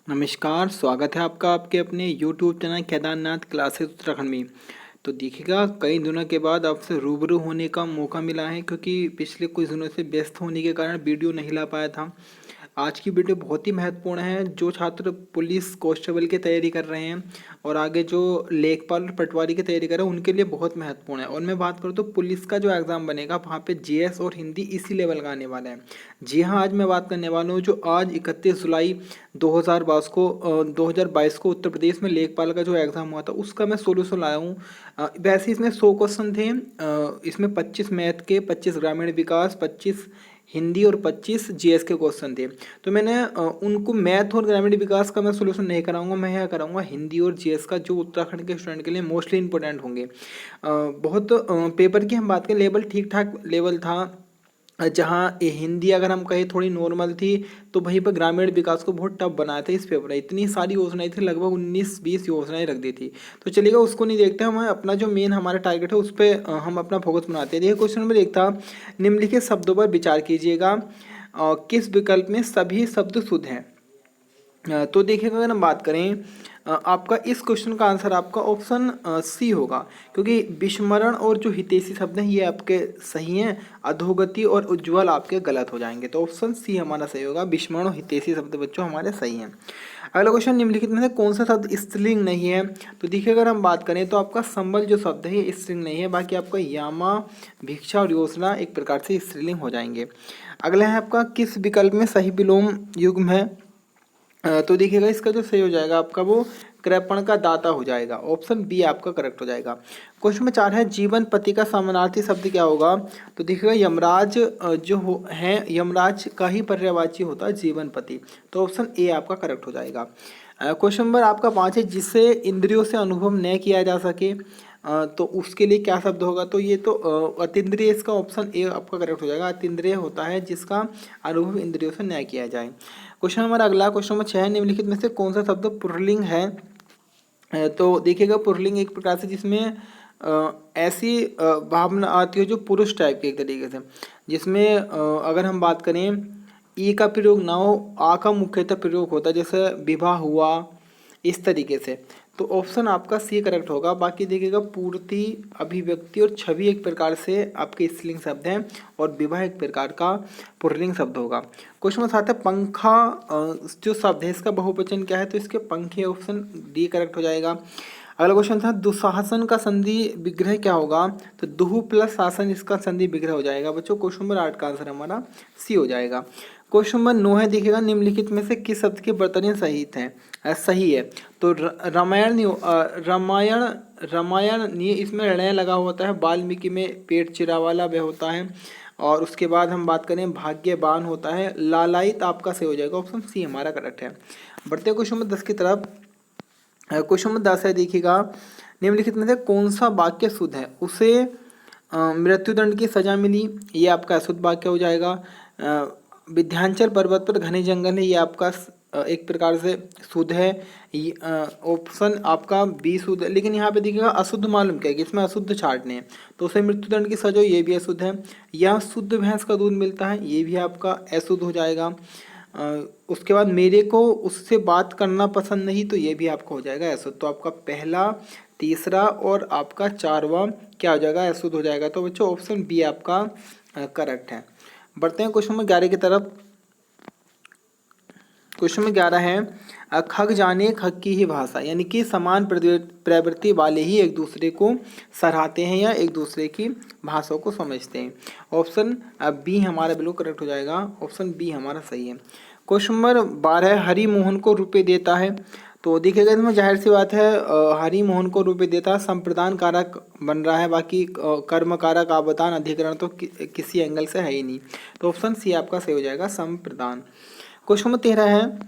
नमस्कार, स्वागत है आपका आपके अपने YouTube channel Kedarnath classes Uttarakhand में। तो देखिएगा, कई दिनों के बाद आपसे रूबरू होने का मौका मिला है क्योंकि पिछले कुछ दिनों से व्यस्त होने के कारण वीडियो नहीं ला पाया था। आज की वीडियो बहुत ही महत्वपूर्ण है। जो छात्र पुलिस कांस्टेबल की तैयारी कर रहे हैं और आगे जो लेखपाल और पटवारी की तैयारी कर रहे हैं उनके लिए बहुत महत्वपूर्ण है। और मैं बात करूँ तो पुलिस का जो एग्ज़ाम बनेगा वहाँ पे जीएस और हिंदी इसी लेवल का आने वाला है। जी हाँ, आज मैं बात करने वाला हूँ जो आज 31 जुलाई 2022 को उत्तर प्रदेश में लेखपाल का जो एग्ज़ाम हुआ था उसका मैं सोल्यूशन लाया हूँ। वैसे इसमें 100 क्वेश्चन थे। इसमें 25 मैथ के, 25 ग्रामीण विकास, 25 हिंदी और 25 जीएस के क्वेश्चन थे। तो मैंने उनको मैथ और ग्रामीण विकास का मैं सोल्यूशन नहीं कराऊंगा, मैं यह कराऊंगा हिंदी और जीएस का, जो उत्तराखंड के स्टूडेंट के लिए मोस्टली इंपॉर्टेंट होंगे। बहुत पेपर की हम बात करें, लेवल ठीक ठाक लेवल था। जहाँ हिंदी अगर हम कहें थोड़ी नॉर्मल थी, तो वहीं पर ग्रामीण विकास को बहुत टफ बनाया था इस पेपर में। इतनी सारी योजनाएं थी, लगभग 19-20 योजनाएं रख दी थी। तो चलिएगा, उसको नहीं देखते, हम अपना जो मेन हमारा टारगेट है उस पर हम अपना फोकस बनाते हैं। देखिए, क्वेश्चन नंबर 1 था, निम्नलिखित शब्दों पर विचार कीजिएगा। किस विकल्प में सभी शब्द शुद्ध हैं? तो देखिएगा, अगर हम बात करें, आपका इस क्वेश्चन का आंसर आपका ऑप्शन सी होगा, क्योंकि विस्मरण और जो हितैषी शब्द हैं ये आपके सही हैं, अधोगति और उज्ज्वल आपके गलत हो जाएंगे। तो ऑप्शन सी हमारा सही होगा, विस्मरण और हितैषी शब्द बच्चों हमारे सही हैं। अगला क्वेश्चन, निम्नलिखित में से कौन सा शब्द स्त्रीलिंग नहीं है? तो देखिए, अगर हम बात करें तो आपका संबल जो शब्द है ये स्त्रीलिंग नहीं है, बाकी आपका यामा, भिक्षा और योजना एक प्रकार से स्त्रीलिंग हो जाएंगे। अगला है आपका, किस विकल्प में सही विलोम युग्म है? तो देखिएगा, इसका जो सही हो जाएगा आपका वो कृपण का दाता हो जाएगा, ऑप्शन बी आपका करेक्ट हो जाएगा। क्वेश्चन नंबर 4 है, जीवन पति का समानार्थी शब्द क्या होगा? तो देखिएगा, यमराज है, यमराज का ही पर्यायवाची होता है जीवन पति, तो ऑप्शन ए आपका करेक्ट हो जाएगा। क्वेश्चन नंबर आपका 5 है, जिससे इंद्रियों से अनुभव न किया जा सके, तो उसके लिए क्या शब्द होगा? तो ये तो अतीन्द्रिय, इसका ऑप्शन ए आपका करेक्ट हो जाएगा। अतीन्द्रिय होता है जिसका अनुभव इंद्रियों से न किया जाए। क्वेश्चन नंबर अगला, क्वेश्चन नंबर 6 है, निम्नलिखित में से कौन सा शब्द पुल्लिंग है? तो देखिएगा, पुल्लिंग एक प्रकार से जिसमें ऐसी भावना आती है जो पुरुष टाइप के एक तरीके से, जिसमें अगर हम बात करें ई का प्रयोग ना हो, आ का मुख्यतः प्रयोग होता है, जैसे विवाह हुआ, इस तरीके से। तो ऑप्शन आपका सी करेक्ट होगा। बाकी देखिएगा, पूर्ति, अभिव्यक्ति और छवि एक प्रकार से आपके स्त्रीलिंग शब्द हैं और विवाह एक प्रकार का पुल्लिंग शब्द होगा। क्वेश्चन नंबर 7 है, पंखा जो शब्द है इसका बहुवचन क्या है? तो इसके पंखे, ऑप्शन डी करेक्ट हो जाएगा। अगला क्वेश्चन था, दुशासन का संधि विग्रह क्या होगा? तो दुहु प्लस शासन, इसका संधि विग्रह हो जाएगा बच्चों। क्वेश्चन नंबर 8 का आंसर हमारा सी हो जाएगा। क्वेश्चन नंबर 9 है, देखिएगा, निम्नलिखित में से किस शब्द के वर्तनी सहित हैं? सही है। तो रामायण रामायण नहीं, इसमें ऋण लगा होता है। वाल्मीकि में पेट चिरा वाला वह होता है। और उसके बाद हम बात करें, भाग्यवान होता है। लालायित आपका सही हो जाएगा, ऑप्शन सी हमारा करेक्ट है। बढ़ते हैं क्वेश्चन नंबर 10 की तरफ। क्वेश्चन नंबर 10 है, देखिएगा, निम्नलिखित में से कौन सा वाक्य शुद्ध है? उसे मृत्युदंड की सजा मिली, ये आपका अशुद्ध वाक्य हो जाएगा। विंध्याचल पर्वत पर घने जंगल है, ये आपका एक प्रकार से शुद्ध है। ऑप्शन आपका बी शुद्ध है, लेकिन यहाँ पे देखिएगा अशुद्ध मालूम क्या है कि इसमें अशुद्ध छाटने हैं, तो उसे मृत्युदंड की सजा, ये भी अशुद्ध है। यहाँ शुद्ध भैंस का दूध मिलता है, ये भी आपका अशुद्ध हो जाएगा। उसके बाद मेरे को उससे बात करना पसंद नहीं, तो ये भी आपका हो जाएगा अशुद्ध। तो आपका पहला, तीसरा और आपका चारवा क्या हो जाएगा? अशुद्ध हो जाएगा। तो बच्चों ऑप्शन बी आपका करेक्ट है। बढ़ते हैं क्वेश्चन नंबर 11 की तरफ। क्वेश्चन नंबर 11 है, खग जाने खग की ही भाषा, यानी कि समान प्रवृत्ति वाले ही एक दूसरे को सराहते हैं या एक दूसरे की भाषाओं को समझते हैं। ऑप्शन बी हमारा बिल्कुल करेक्ट हो जाएगा, ऑप्शन बी हमारा सही है। क्वेश्चन नंबर 12, हरि मोहन को रुपये देता है। तो देखिएगा, इसमें जाहिर सी बात है, हरि मोहन को रुपये देता संप्रदान कारक बन रहा है, बाकी कर्म कारक आबदान अधिकरण तो किसी एंगल से है ही नहीं, तो ऑप्शन सी आपका सही हो जाएगा, संप्रदान। क्वेश्चन नंबर 13 है,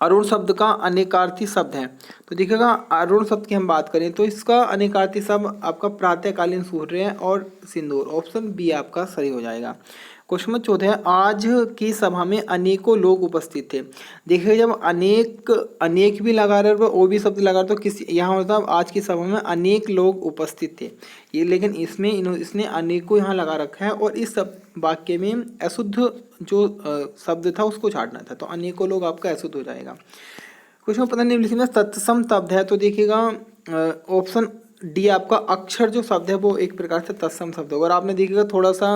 अरुण शब्द का अनेकार्थी शब्द है। तो देखिएगा, अरुण शब्द की हम बात करें तो इसका अनेकार्थी शब्द आपका प्रातःकालीन सूर्य और सिंदूर, ऑप्शन बी आपका सही हो जाएगा। क्वेश्चन नंबर 14 है, आज की सभा में अनेकों लोग उपस्थित थे। देखिए जब अनेक भी लगा रहे और वो भी शब्द लगा रहे तो किसी यहाँ होता आज की सभा में अनेक लोग उपस्थित थे, ये लेकिन इसमें इसने अनेकों यहाँ लगा रखा है और इस सब वाक्य में अशुद्ध जो शब्द था उसको छाटना था, तो अनेकों लोग आपका अशुद्ध हो जाएगा। क्वेश्चन 15 निम्नलिखित में तत्सम शब्द है, तो देखिएगा ऑप्शन डी आपका अक्षर जो शब्द है वो एक प्रकार से तत्सम शब्द होगा। और आपने देखिएगा थोड़ा सा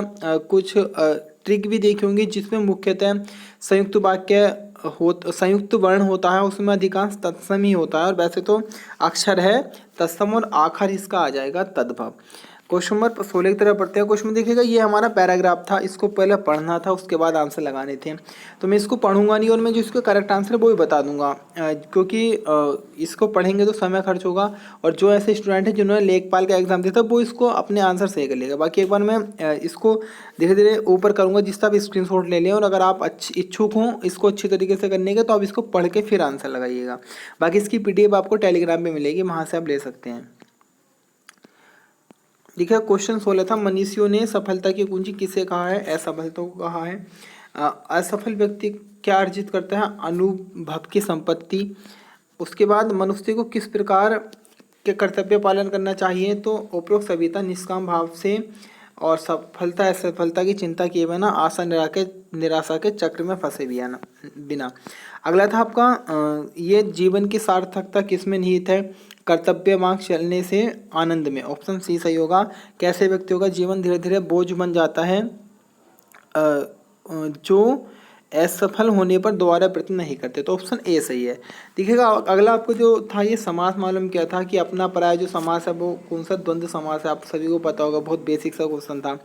कुछ ट्रिक भी देखी होंगी जिसमें मुख्यतः संयुक्त वाक्य संयुक्त वर्ण होता है, उसमें अधिकांश तत्सम ही होता है, और वैसे तो अक्षर है तत्सम और आखिर इसका आ जाएगा तद्भव। क्वेश्चन नंबर 16 की तरफ पढ़ते हैं। क्वेश्चन में देखिएगा ये हमारा पैराग्राफ था, इसको पहले पढ़ना था उसके बाद आंसर लगाने थे, तो मैं इसको पढ़ूंगा नहीं और मैं जो इसका करेक्ट आंसर है वो भी बता दूंगा, क्योंकि इसको पढ़ेंगे तो समय खर्च होगा, और जो ऐसे स्टूडेंट हैं जिन्होंने लेखपाल का एग्जाम दिया था वो इसको अपने आंसर सही कर लेगा। बाकी एक बार मैं इसको धीरे धीरे ऊपर करूँगा जिससे आप स्क्रीनशॉट ले लें, और अगर आप इच्छुक हों इसको अच्छी तरीके से करने के तो आप इसको पढ़ के फिर आंसर लगाइएगा। बाकी इसकी PDF आपको टेलीग्राम पर मिलेगी, वहाँ से आप ले सकते हैं। देखिए क्वेश्चन 16 था, मनीषियों ने सफलता की कुंजी किसे कहा है? असफलता को कहा है। असफल व्यक्ति क्या अर्जित करता है? अनुभव की संपत्ति। उसके बाद मनुष्य को किस प्रकार के कर्तव्य पालन करना चाहिए? तो उपरोक्त सभी था निष्काम भाव से और सफलता असफलता की चिंता किए बिना आशा निराशा के चक्र में फंसे बिना। अगला था आपका ये जीवन की सार्थकता किस में निहित है? कर्तव्य मार्ग चलने से आनंद में। ऑप्शन सी सही होगा। कैसे व्यक्तियों का जीवन धीरे धीरे बोझ बन जाता है? जो असफल होने पर दोबारा प्रयत्न नहीं करते, तो ऑप्शन ए सही है। देखिएगा अगला आपको जो था ये समास मालूम किया था कि अपना पराया जो समास है वो कौन सा द्वंद्व समास है, आप सभी को पता होगा, बहुत बेसिक सा क्वेश्चन था।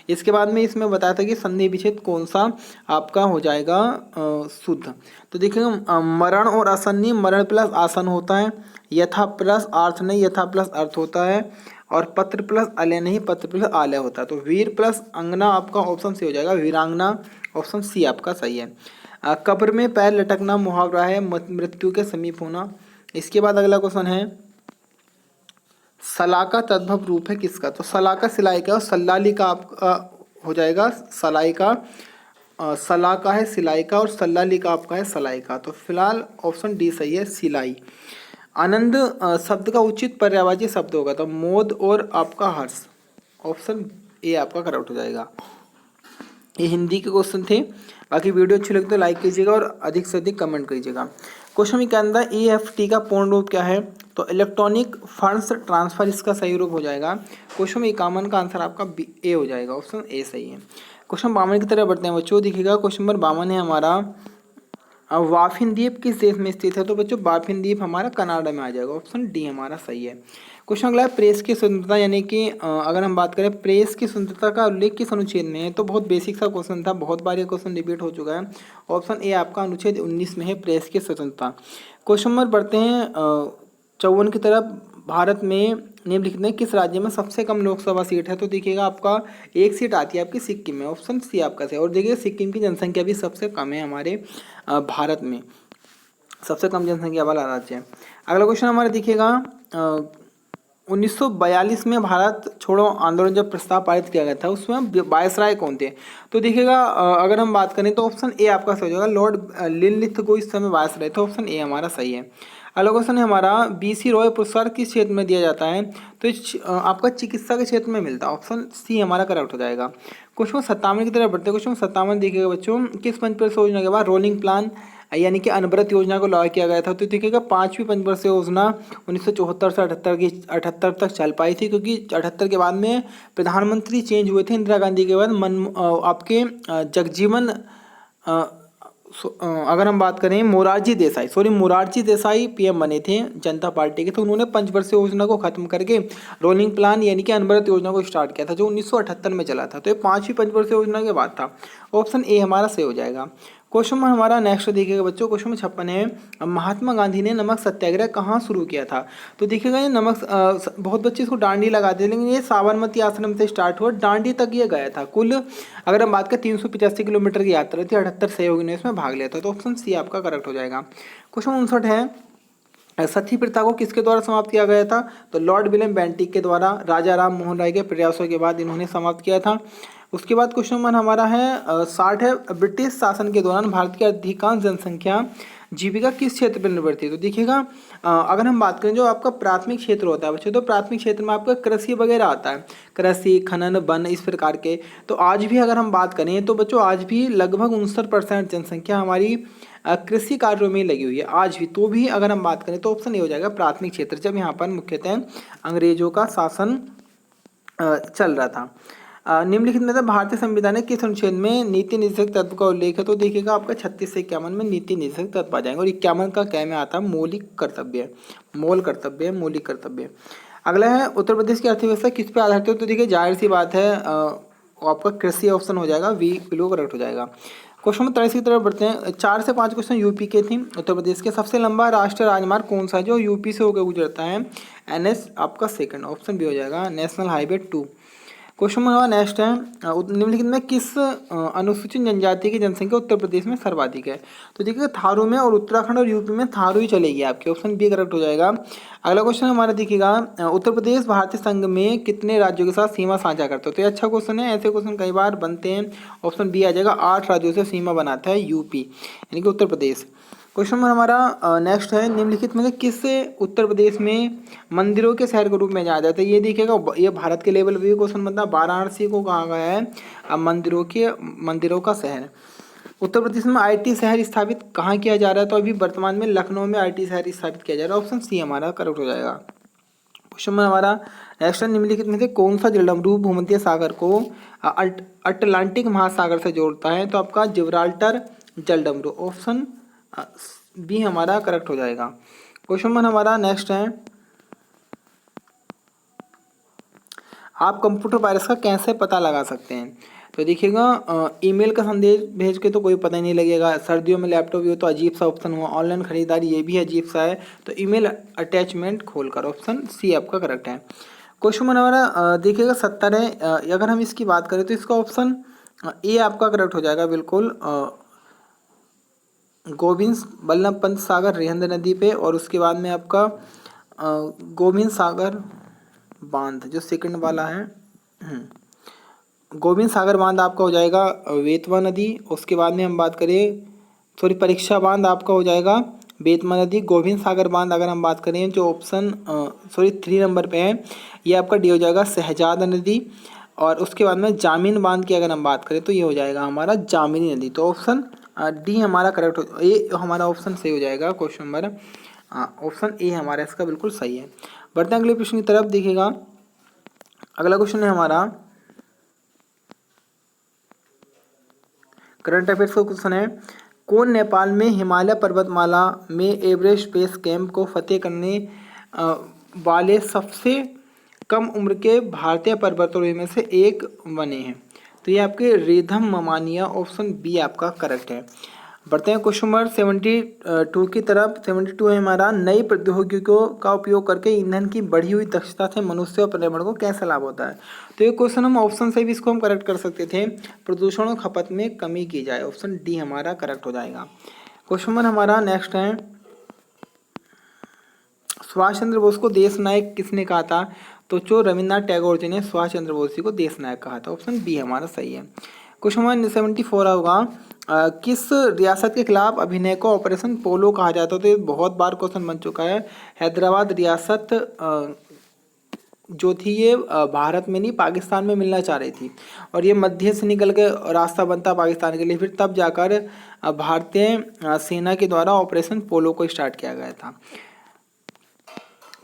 इसके बाद में इसमें बताया था कि संधि विच्छेद कौन सा आपका हो जाएगा शुद्ध। तो देखिएगा मरण और असन्नी, मरण प्लस आसन होता है, यथा प्लस अर्थ नहीं, यथा प्लस अर्थ होता है, और पत्र प्लस अलय नहीं, पत्र प्लस आलय होता है। तो वीर प्लस अंगना आपका ऑप्शन सी हो जाएगा, वीरांगना। ऑप्शन सी आपका सही है। कब्र में पैर लटकना मुहावरा है, मृत्यु के समीप होना। इसके बाद अगला क्वेश्चन है सला का तद्भव रूप है किसका? तो सला का सिलाई का, और सल्लाली का आपका हो जाएगा सलाई का। सला का है सिलाई का, और सल्लाली का आपका है सलाई का। तो फिलहाल ऑप्शन डी सही है, सिलाई। आनंद शब्द का उचित पर्यायवाची शब्द होगा, तो मोद और आपका हर्ष। ऑप्शन ए आपका करेक्ट हो जाएगा। ये हिंदी के क्वेश्चन थे। बाकी वीडियो अच्छी लगे तो लाइक कीजिएगा और अधिक से अधिक कमेंट कीजिएगा। क्वेश्चन में क्या अंदर EFT का पूर्ण रूप क्या है? तो इलेक्ट्रॉनिक फंड्स ट्रांसफर इसका सही रूप हो जाएगा। क्वेश्चन में 51 का आंसर आपका ए हो जाएगा, ऑप्शन ए सही है। क्वेश्चन 52 की तरफ बढ़ते हैं बच्चों। देखिएगा क्वेश्चन नंबर 52 है हमारा, बाफिन द्वीप किस देश में स्थित है? तो बच्चों बाफिन द्वीप हमारा कनाडा में आ जाएगा, ऑप्शन डी हमारा सही है। क्वेश्चन अगला है प्रेस की स्वतंत्रता, यानी कि अगर हम बात करें प्रेस की स्वतंत्रता का उल्लेख किस अनुच्छेद में है? तो बहुत बेसिक सा क्वेश्चन था, बहुत बार ये क्वेश्चन रिपीट हो चुका है। ऑप्शन ए आपका अनुच्छेद 19 में है प्रेस की स्वतंत्रता। क्वेश्चन नंबर बढ़ते हैं 54 की तरफ। भारत में निम्नलिखित में किस राज्य में सबसे कम लोकसभा सीट है? तो देखिएगा आपका एक सीट आती है आपकी सिक्किम में, ऑप्शन सी आपका सही। और देखिए सिक्किम की जनसंख्या भी सबसे कम है हमारे भारत में, सबसे कम जनसंख्या वाला राज्य है। अगला क्वेश्चन हमारा देखिएगा 1942 में भारत छोड़ो आंदोलन जब प्रस्ताव पारित किया गया था उसमें वायसराय कौन थे? तो देखिएगा अगर हम बात करें तो ऑप्शन ए आपका सही होगा, लॉर्ड लिनलिथगो इस समय वायसराय थे, ऑप्शन ए हमारा सही है। अगला क्वेश्चन है हमारा BC रॉय पुरस्कार किस क्षेत्र में दिया जाता है? तो आपका चिकित्सा के क्षेत्र में मिलता है, ऑप्शन सी हमारा करेक्ट हो जाएगा। क्वेश्चन 57 की तरफ बढ़ते हैं। क्वेश्चन 57 देखिएगा बच्चों, किस पंचवर्षीय योजना के बाद रोलिंग प्लान यानी कि अनवरत योजना को लागू किया गया था? तो देखिएगा 5वीं पंचवर्षीय योजना 1974 से 78 तक चल पाई थी, क्योंकि 78 के बाद में प्रधानमंत्री चेंज हुए थे इंदिरा गांधी के बाद। आपके जगजीवन अगर हम बात करें मोरारजी देसाई PM बने थे जनता पार्टी के, तो उन्होंने पंचवर्षीय योजना को खत्म करके रोलिंग प्लान यानी कि अनवरत योजना को स्टार्ट किया था, जो 1978 में चला था। तो ये 5वीं पंचवर्षीय योजना के बाद था, ऑप्शन ए हमारा सही हो जाएगा। क्वेश्चन में हमारा नेक्स्ट देखिएगा बच्चों, क्वेश्चन में 56 है, महात्मा गांधी ने नमक सत्याग्रह कहाँ शुरू किया था? तो देखिएगा ये नमक बहुत बच्चे इसको डांडी लगाते हैं, लेकिन ये साबरमती आश्रम से स्टार्ट हुआ, डांडी तक ये गया था। कुल अगर हम बात करें 385 किलोमीटर की यात्रा थी, 78 सहयोगी ने इसमें भाग लिया था, तो ऑप्शन सी आपका करेक्ट हो जाएगा। क्वेश्चन 59 है, सती प्रथा को किसके द्वारा समाप्त किया गया था? तो लॉर्ड विलियम बेंटिक के द्वारा, राजा राम मोहन राय के प्रयासों के बाद इन्होंने समाप्त किया था। उसके बाद क्वेश्चन नंबर हमारा है 60 है, ब्रिटिश शासन के दौरान भारत की अधिकांश जनसंख्या जीविका किस क्षेत्र पर निर्भर थी। तो देखिएगा अगर हम बात करें जो आपका प्राथमिक क्षेत्र होता है बच्चों, तो प्राथमिक क्षेत्र में आपका कृषि वगैरह आता है, कृषि खनन वन इस प्रकार के। तो आज भी अगर हम बात करें तो बच्चों आज भी लगभग 69% जनसंख्या हमारी कृषि कार्यों में लगी हुई है आज भी। तो भी अगर हम बात करें तो ऑप्शन ए हो जाएगा प्राथमिक क्षेत्र, जब यहाँ पर मुख्यतः अंग्रेजों का शासन चल रहा था। निम्नलिखित में से भारतीय संविधान के किस अनुच्छेद में नीति निर्देशक तत्व का उल्लेख है। तो देखिएगा आपका 36 से 51 में नीति निर्देशक तत्व आ जाएंगे, और 51 का क्या में आता है मौलिक कर्तव्य, मौलिक कर्तव्य। अगला है उत्तर प्रदेश की अर्थव्यवस्था किस पे आधारित है। तो देखिए जाहिर सी बात है आपका कृषि ऑप्शन हो जाएगा, वी बिलो करेक्ट हो जाएगा। क्वेश्चन नंबर 23 की तरफ बढ़ते हैं। 4 से 5 क्वेश्चन यूपी के थी। उत्तर प्रदेश के सबसे लंबा राष्ट्रीय राजमार्ग कौन सा है जो यूपी से होकर गुजरता है। एनएच आपका सेकंड ऑप्शन भी हो जाएगा, national highway 2। Question number next है निम्नलिखित में किस अनुसूचित जनजाति की जनसंख्या उत्तर प्रदेश में सर्वाधिक है। तो देखिए थारू में, और उत्तराखंड और यूपी में थारू ही चलेगी आपकी, ऑप्शन बी करेक्ट हो जाएगा। अगला क्वेश्चन हमारा देखिएगा उत्तर प्रदेश भारतीय संघ में कितने राज्यों के साथ सीमा साझा करता है। तो ये अच्छा क्वेश्चन है, ऐसे क्वेश्चन कई बार बनते हैं। ऑप्शन बी आ जाएगा, 8 राज्यों से सीमा बनाता है यूपी यानी कि उत्तर प्रदेश। क्वेश्चन नंबर हमारा नेक्स्ट है निम्नलिखित में से किस उत्तर प्रदेश में मंदिरों के शहर के रूप में जाना जाता है। ये देखिएगा ये भारत के लेवल पे भी क्वेश्चन बनता है। वाराणसी को कहा गया है मंदिरों का शहर। उत्तर प्रदेश में आईटी शहर स्थापित कहाँ किया जा रहा है। तो अभी वर्तमान में लखनऊ में आईटी शहर स्थापित किया जा रहा है, ऑप्शन सी हमारा करेक्ट हो जाएगा। क्वेश्चन नंबर हमारा नेक्स्ट है निम्नलिखित में से कौन सा जलडमरू भूमध्य सागर को अटलांटिक महासागर से जोड़ता है। तो आपका जिब्राल्टर जलडमरू, ऑप्शन बी हमारा करेक्ट हो जाएगा। क्वेश्चन नंबर हमारा नेक्स्ट है आप कंप्यूटर वायरस का कैसे पता लगा सकते हैं। तो देखिएगा ईमेल का संदेश भेज के तो कोई पता ही नहीं लगेगा। सर्दियों में लैपटॉप भी हो तो अजीब सा ऑप्शन हुआ। ऑनलाइन खरीदारी ये भी अजीब सा है, तो ईमेल अटैचमेंट खोलकर, ऑप्शन सी आपका करेक्ट है। क्वेश्चन नंबर हमारा देखिएगा 70 है। अगर हम इसकी बात करें तो इसका ऑप्शन ए आपका करेक्ट हो जाएगा बिल्कुल। गोविंद बल्लभ पंत सागर रिहंद नदी पे, और उसके बाद में आपका गोविंद सागर बांध जो सेकंड वाला है, गोविंद सागर बांध आपका हो जाएगा वेतवा नदी। उसके बाद में हम बात करें परीक्षा बांध आपका हो जाएगा बेतवा नदी। गोविंद सागर बांध अगर हम बात करें जो ऑप्शन 3 नंबर पे है, ये आपका डी हो जाएगा शहजाद नदी। और उसके बाद में जामीन बांध की अगर हम बात करें तो ये हो जाएगा हमारा जामिनी नदी। तो ऑप्शन डी हमारा करेक्ट हो, ये हमारा ऑप्शन सही हो जाएगा। क्वेश्चन नंबर ऑप्शन ए हमारा इसका बिल्कुल सही है। बढ़ते हैं अगले प्रश्न की तरफ। देखिएगा अगला क्वेश्चन है हमारा करंट अफेयर्स का क्वेश्चन है कौन नेपाल में हिमालय पर्वतमाला में एवरेस्ट बेस कैंप को फतेह करने वाले सबसे कम उम्र के भारतीय पर्वतारोही में से एक बने हैं। तो ये आपके रिधम ममानिया, ऑप्शन बी आपका करेक्ट है। बढ़ते हैं क्वेश्चन नंबर 72 की तरफ। 72 है हमारा नई प्रौद्योगिकियों का उपयोग करके ईंधन की बढ़ी हुई दक्षता से मनुष्य और पर्यावरण को कैसा लाभ होता है। तो ये क्वेश्चन हम ऑप्शन से भी इसको हम करेक्ट कर सकते थे, प्रदूषण और खपत में कमी की जाए, ऑप्शन डी हमारा करेक्ट हो जाएगा। क्वेश्चन नंबर हमारा नेक्स्ट है सुभाष चंद्र बोस को देश नायक किसने कहा था। तो जो रविन्द्रनाथ टैगोर जी ने सुभाष चंद्र बोस जी को देश नायक कहा था, ऑप्शन बी हमारा सही है। क्वेश्चन नंबर 74 होगा किस रियासत के खिलाफ अभिनय को ऑपरेशन पोलो कहा जाता है। तो ये बहुत बार क्वेश्चन बन चुका है। हैदराबाद रियासत जो थी ये भारत में नहीं पाकिस्तान में मिलना चाह रही थी, और ये मध्य से निकल के रास्ता बनता पाकिस्तान के लिए, फिर तब जाकर भारतीय सेना के द्वारा ऑपरेशन पोलो को स्टार्ट किया गया था।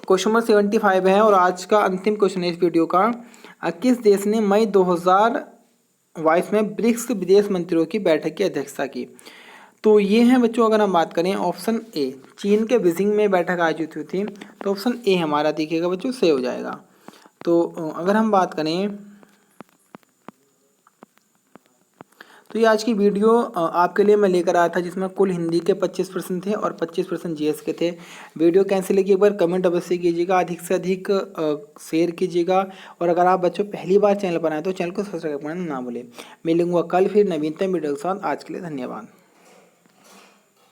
क्वेश्चन नंबर 75 है और आज का अंतिम क्वेश्चन है इस वीडियो का। किस देश ने मई 2022 में ब्रिक्स विदेश मंत्रियों की बैठक की अध्यक्षता की। तो ये है बच्चों अगर हम बात करें ऑप्शन ए, चीन के बीजिंग में बैठक आयोजित हुई थी, तो ऑप्शन ए हमारा देखिएगा बच्चों सही हो जाएगा। तो अगर हम बात करें तो ये आज की वीडियो आपके लिए मैं लेकर आया था, जिसमें कुल हिंदी के 25 प्रश्न थे और 25 प्रश्न जीएस के थे। वीडियो कैसे लगी एक बार कमेंट अवश्य कीजिएगा, अधिक से अधिक शेयर कीजिएगा, और अगर आप बच्चों पहली बार चैनल पर आए तो चैनल को सब्सक्राइब करना ना भूलें। मिलूंगा कल फिर नवीनतम वीडियो के साथ। आज के लिए धन्यवाद।